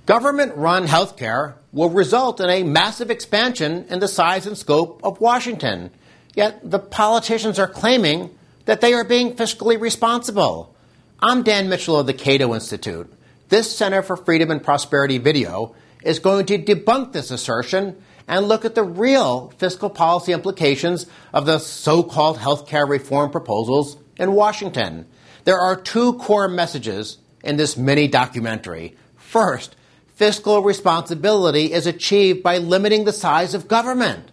Government-run healthcare will result in a massive expansion in the size and scope of Washington. Yet the politicians are claiming that they are being fiscally responsible. I'm Dan Mitchell of the Cato Institute. This Center for Freedom and Prosperity video is going to debunk this assertion and look at the real fiscal policy implications of the so-called healthcare reform proposals in Washington. There are two core messages in this mini-documentary. First, fiscal responsibility is achieved by limiting the size of government.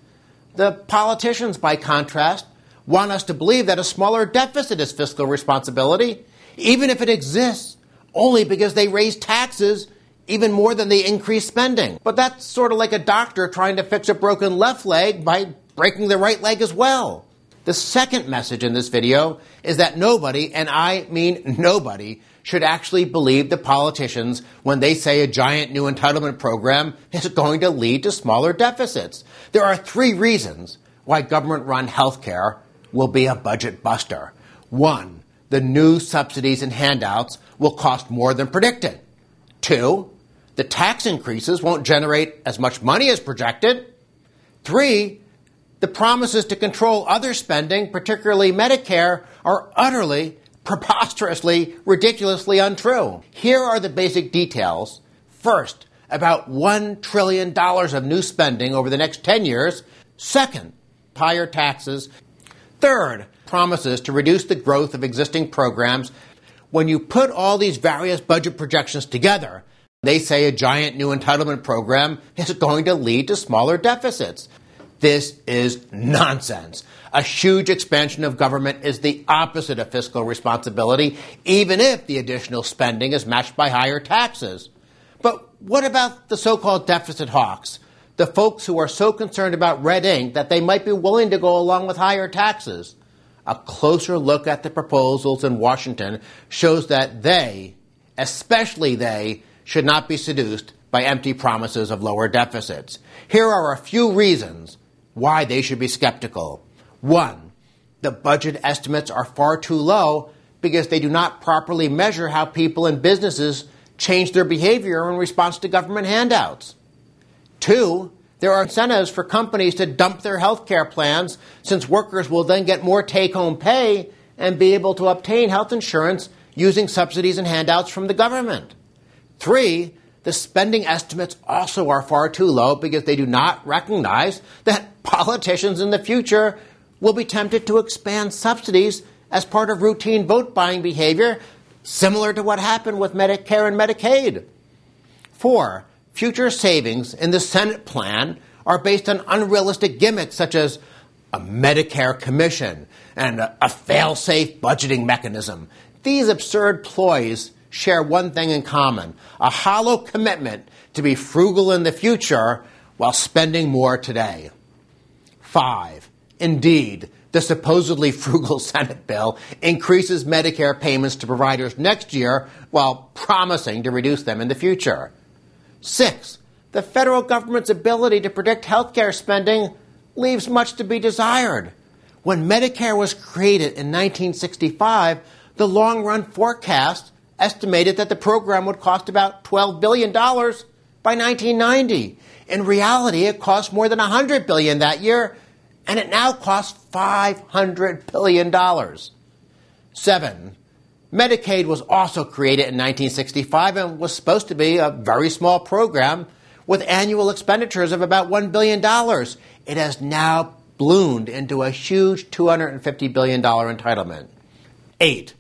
The politicians, by contrast, want us to believe that a smaller deficit is fiscal responsibility, even if it exists, only because they raise taxes even more than they increase spending. But that's sort of like a doctor trying to fix a broken left leg by breaking the right leg as well. The second message in this video is that nobody, and I mean nobody, should actually believe the politicians when they say a giant new entitlement program is going to lead to smaller deficits. There are three reasons why government-run healthcare will be a budget buster. One, the new subsidies and handouts will cost more than predicted. Two, the tax increases won't generate as much money as projected. Three, the promises to control other spending, particularly Medicare, are utterly, preposterously, ridiculously untrue. Here are the basic details. First, about $1 trillion of new spending over the next 10 years. Second, higher taxes. Third, promises to reduce the growth of existing programs. When you put all these various budget projections together, they say a giant new entitlement program is going to lead to smaller deficits. This is nonsense. A huge expansion of government is the opposite of fiscal responsibility, even if the additional spending is matched by higher taxes. But what about the so-called deficit hawks, the folks who are so concerned about red ink that they might be willing to go along with higher taxes? A closer look at the proposals in Washington shows that they, especially they, should not be seduced by empty promises of lower deficits. Here are a few reasons why they should be skeptical. One, the budget estimates are far too low because they do not properly measure how people and businesses change their behavior in response to government handouts. Two, there are incentives for companies to dump their health care plans since workers will then get more take-home pay and be able to obtain health insurance using subsidies and handouts from the government. Three, the spending estimates also are far too low because they do not recognize that politicians in the future will be tempted to expand subsidies as part of routine vote-buying behavior, similar to what happened with Medicare and Medicaid. Four, future savings in the Senate plan are based on unrealistic gimmicks such as a Medicare commission and a fail-safe budgeting mechanism. These absurd ploys share one thing in common: a hollow commitment to be frugal in the future while spending more today. 5. Indeed, the supposedly frugal Senate bill increases Medicare payments to providers next year while promising to reduce them in the future. 6. The federal government's ability to predict healthcare spending leaves much to be desired. When Medicare was created in 1965, the long-run forecast estimated that the program would cost about $12 billion by 1990. In reality, it cost more than $100 billion that year, and it now costs $500 billion. 7. Medicaid was also created in 1965 and was supposed to be a very small program with annual expenditures of about $1 billion. It has now ballooned into a huge $250 billion entitlement. 8.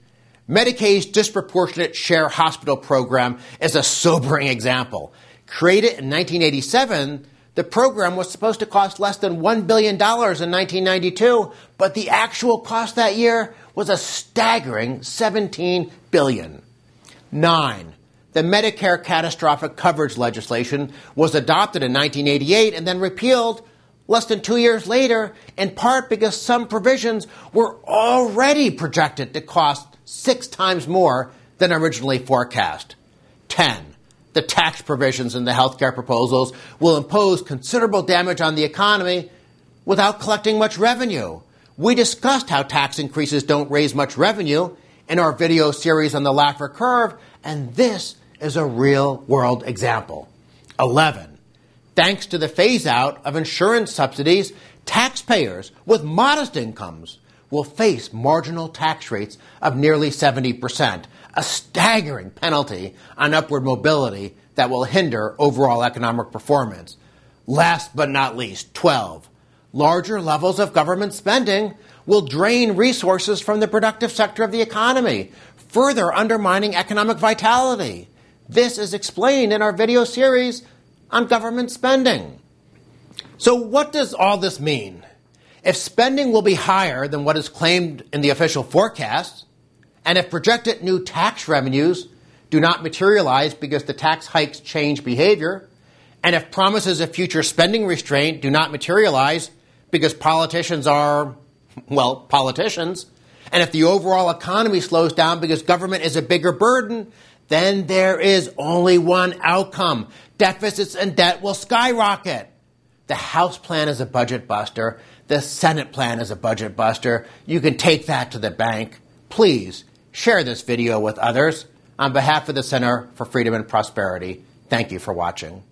Medicaid's disproportionate share hospital program is a sobering example. Created in 1987, the program was supposed to cost less than $1 billion in 1992, but the actual cost that year was a staggering $17 billion. 9. The Medicare catastrophic coverage legislation was adopted in 1988 and then repealed less than 2 years later, in part because some provisions were already projected to cost 6 times more than originally forecast. 10. The tax provisions in the healthcare proposals will impose considerable damage on the economy without collecting much revenue. We discussed how tax increases don't raise much revenue in our video series on the Laffer curve, and this is a real-world example. 11. Thanks to the phase-out of insurance subsidies, taxpayers with modest incomes will face marginal tax rates of nearly 70%, a staggering penalty on upward mobility that will hinder overall economic performance. Last but not least, 12. Larger levels of government spending will drain resources from the productive sector of the economy, further undermining economic vitality. This is explained in our video series on government spending. So what does all this mean? If spending will be higher than what is claimed in the official forecasts, and if projected new tax revenues do not materialize because the tax hikes change behavior, and if promises of future spending restraint do not materialize because politicians are, well, politicians, and if the overall economy slows down because government is a bigger burden, then there is only one outcome. Deficits and debt will skyrocket. The House plan is a budget buster. The Senate plan is a budget buster. You can take that to the bank. Please share this video with others. On behalf of the Center for Freedom and Prosperity, thank you for watching.